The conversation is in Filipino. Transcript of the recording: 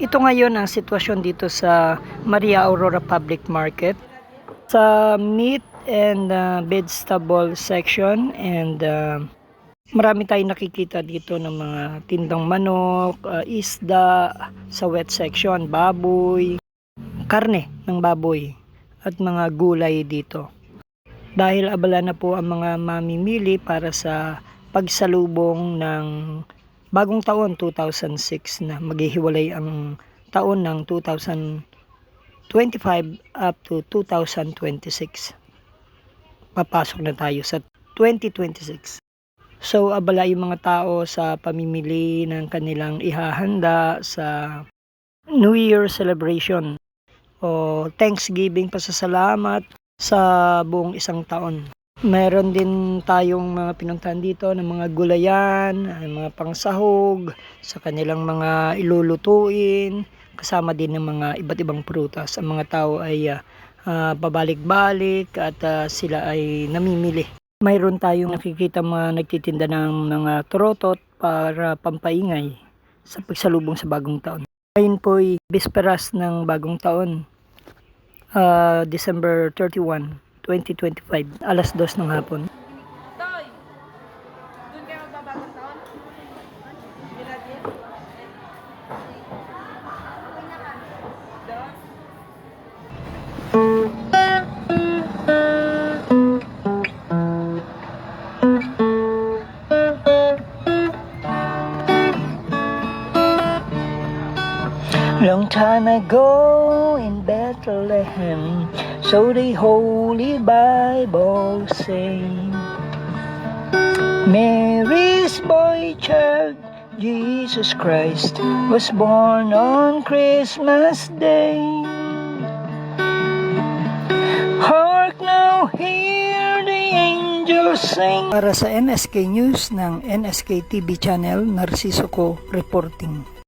Ito ngayon ang sitwasyon dito sa Maria Aurora Public Market. Sa meat and vegetable section, and marami tayong nakikita dito ng mga tindang manok, isda, sa wet section, baboy, karne ng baboy at mga gulay dito. Dahil abala na po ang mga mamimili para sa pagsalubong ng bagong taon 2006 na maghihiwalay ang taon ng 2025 up to 2026. Papasok na tayo sa 2026. So abala yung mga tao sa pamimili ng kanilang ihahanda sa New Year celebration o Thanksgiving, pasasalamat sa buong isang taon. Meron din tayong mga pinuntahan dito ng mga gulayan, mga pangsahog, sa kanilang mga ilulutuin, kasama din ng mga iba't ibang prutas. Ang mga tao ay pabalik-balik at sila ay namimili. Mayroon tayong nakikita mga nagtitinda ng mga trotot para pampaingay sa pagsalubong sa bagong taon. Ngayon po ay bisperas ng bagong taon, December 31, 2025, alas 2 ng hapon. Toy! Doon kayo magbabagong taon? Hindi natin? Doon? Long time ago in Bethlehem, so the Holy Bible say, Mary's boy child, Jesus Christ, was born on Christmas Day. Hark now, hear the angels sing. Para sa NSK News ng NSK TV channel, Narciso Co reporting.